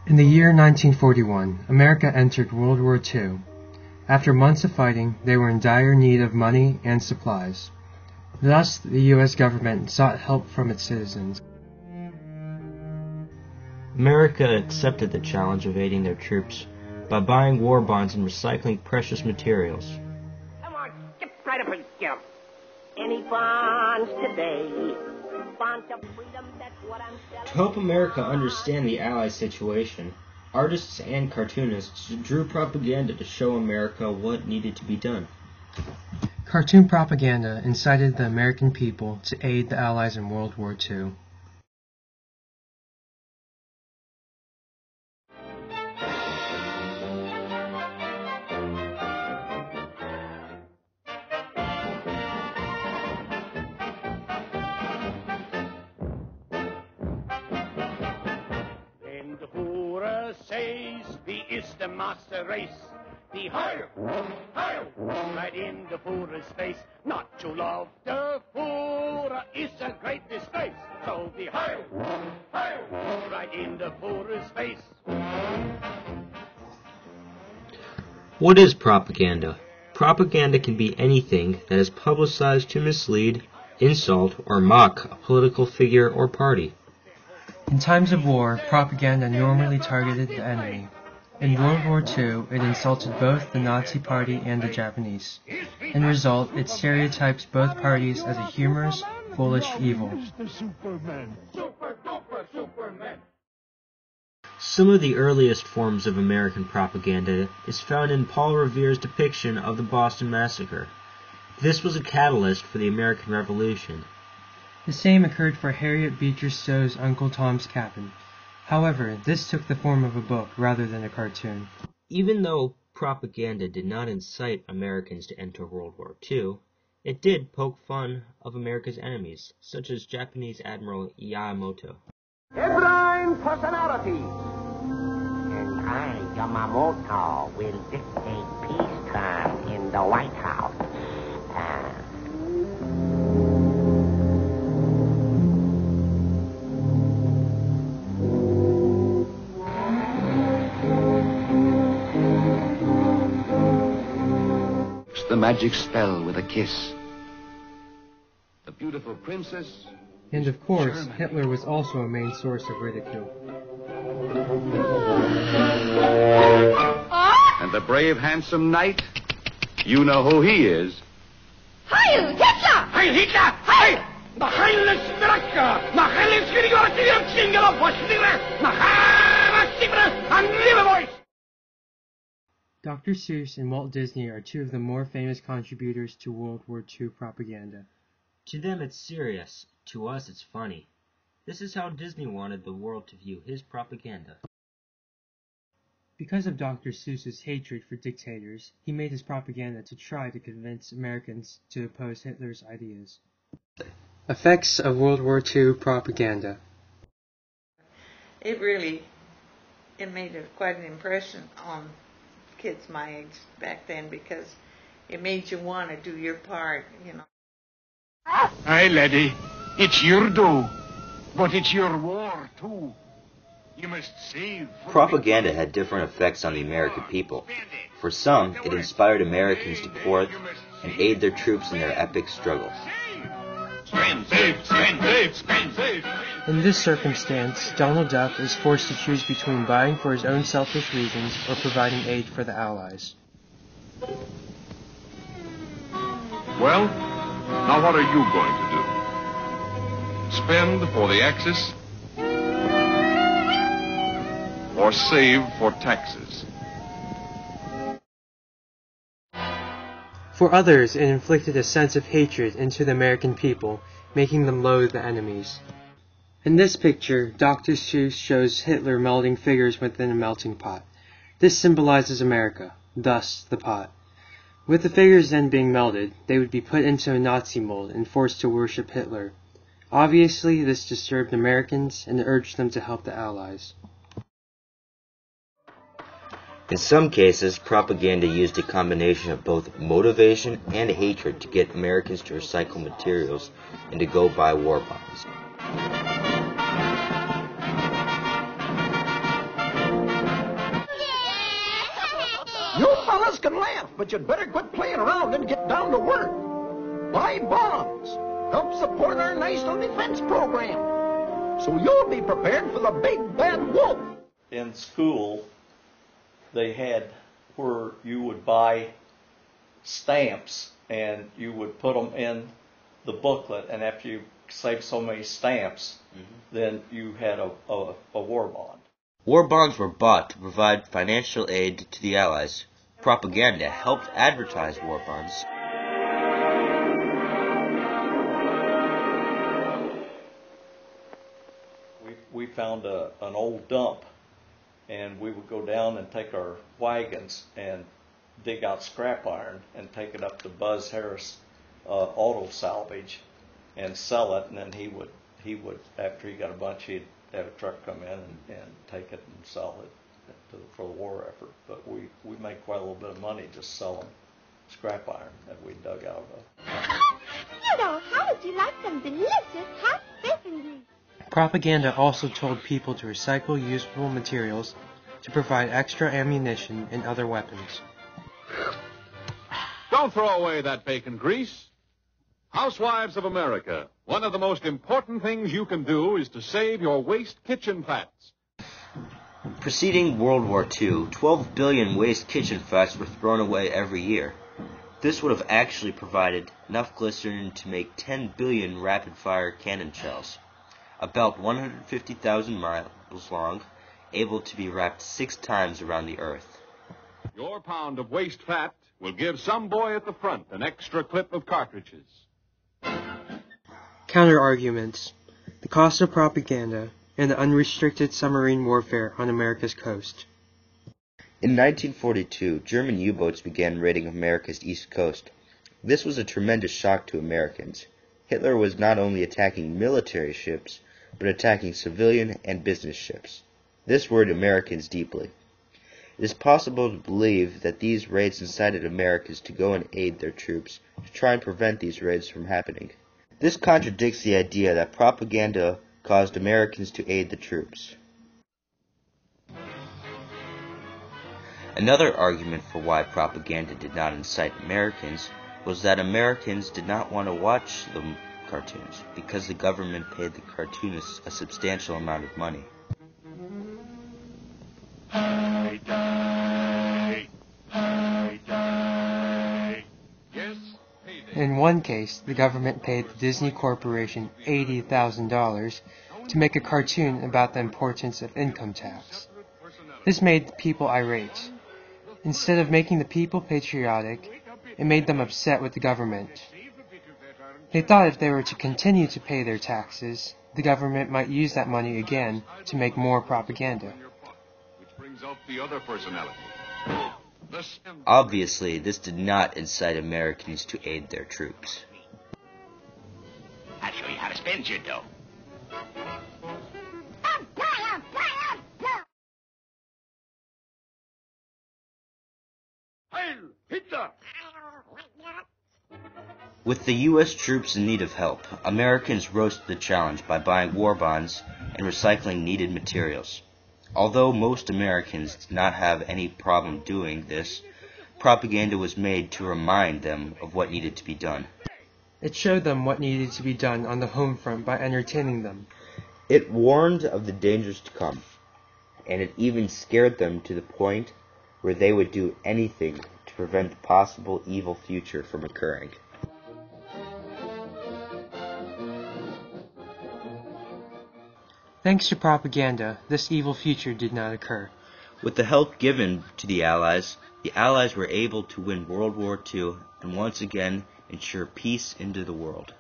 In the year 1941, America entered World War II. After months of fighting, they were in dire need of money and supplies. Thus, the U.S. government sought help from its citizens. America accepted the challenge of aiding their troops by buying war bonds and recycling precious materials. Come on, skip right up and jump. Any bonds today? Bonds of freedom, that's what I'm selling. To help America understand the Allied situation, artists and cartoonists drew propaganda to show America what needed to be done. Cartoon propaganda incited the American people to aid the Allies in World War II. Says wie ist der Master Race? The higher, right in the Führer's face. Not to love the Führer is a great disgrace. So the higher, right in the Führer's face. What is propaganda? Propaganda can be anything that is publicized to mislead, insult, or mock a political figure or party. In times of war, propaganda normally targeted the enemy. In World War II, it insulted both the Nazi Party and the Japanese. In result, it stereotypes both parties as a humorous, foolish evil. Some of the earliest forms of American propaganda is found in Paul Revere's depiction of the Boston Massacre. This was a catalyst for the American Revolution. The same occurred for Harriet Beecher Stowe's Uncle Tom's Cabin. However, this took the form of a book rather than a cartoon. Even though propaganda did not incite Americans to enter World War II, it did poke fun of America's enemies, such as Japanese Admiral Yamamoto. Headline personality. And I, Yamamoto, will dictate peacetime in the White House. The magic spell with a kiss. The beautiful princess. And of course, Hitler was also a main source of ridicule. And the brave, handsome knight, you know who he is. Heil Hitler! Heil Hitler! Heil! The Heil Smirka! The Heil Smirka! Singela Postigler! The Heil Stigler! And Liverpool! Dr. Seuss and Walt Disney are two of the more famous contributors to World War II propaganda. To them it's serious, to us it's funny. This is how Disney wanted the world to view his propaganda. Because of Dr. Seuss's hatred for dictators, he made his propaganda to try to convince Americans to oppose Hitler's ideas. Effects of World War II propaganda. It made quite an impression on kids my age back then, because it made you want to do your part, you know. Aye, laddie, it's your do, but it's your war too. You must save. Propaganda had different effects on the American people. For some, it inspired Americans to forth and aid their troops in their epic struggles. Spend, save, spend, save, spend, save. In this circumstance, Donald Duck is forced to choose between buying for his own selfish reasons or providing aid for the Allies. Well, now what are you going to do? Spend for the Axis or save for taxes? For others, it inflicted a sense of hatred into the American people, making them loathe the enemies. In this picture, Dr. Seuss shows Hitler melding figures within a melting pot. This symbolizes America, thus the pot. With the figures then being melded, they would be put into a Nazi mold and forced to worship Hitler. Obviously, this disturbed Americans and urged them to help the Allies. In some cases, propaganda used a combination of both motivation and hatred to get Americans to recycle materials and to go buy war bonds. fellas can laugh, but you'd better quit playing around and get down to work. Buy bonds. Help support our national defense program. So you'll be prepared for the big bad wolf. In school, they had where you would buy stamps and you would put them in the booklet, and after you saved so many stamps, then you had a war bond. War bonds were bought to provide financial aid to the Allies. Propaganda helped advertise war bonds. We found an old dump, and we would go down and take our wagons and dig out scrap iron and take it up to Buzz Harris Auto Salvage and sell it, and then he would after he got a bunch, he'd have a truck come in and take it and sell it for the war effort. But we made quite a little bit of money just selling scrap iron that we dug out of. You know, how would you like some delicious hot bacon grease? Propaganda also told people to recycle usable materials to provide extra ammunition and other weapons. Don't throw away that bacon grease. Housewives of America, one of the most important things you can do is to save your waste kitchen fats. Preceding World War II, 12 billion waste kitchen fats were thrown away every year. This would have actually provided enough glycerin to make 10 billion rapid-fire cannon shells, about 150,000 miles long, able to be wrapped 6 times around the Earth. Your pound of waste fat will give some boy at the front an extra clip of cartridges. Counter-arguments: the cost of propaganda and the unrestricted submarine warfare on America's coast. In 1942, German U-boats began raiding America's east coast. This was a tremendous shock to Americans. Hitler was not only attacking military ships, but attacking civilian and business ships. This worried Americans deeply. It is possible to believe that these raids incited Americans to go and aid their troops to try and prevent these raids from happening. This contradicts the idea that propaganda caused Americans to aid the troops. Another argument for why propaganda did not incite Americans was that Americans did not want to watch the cartoons because the government paid the cartoonists a substantial amount of money. In one case, the government paid the Disney Corporation $80,000 to make a cartoon about the importance of income tax. This made the people irate. Instead of making the people patriotic, it made them upset with the government. They thought if they were to continue to pay their taxes, the government might use that money again to make more propaganda. Obviously, this did not incite Americans to aid their troops. I'll show you how to spend your dough. Heil Hitler! With the U.S. troops in need of help, Americans rose to the challenge by buying war bonds and recycling needed materials. Although most Americans did not have any problem doing this, propaganda was made to remind them of what needed to be done. It showed them what needed to be done on the home front by entertaining them. It warned of the dangers to come, and it even scared them to the point where they would do anything to prevent the possible evil future from occurring. Thanks to propaganda, this evil future did not occur. With the help given to the Allies were able to win World War II and once again ensure peace into the world.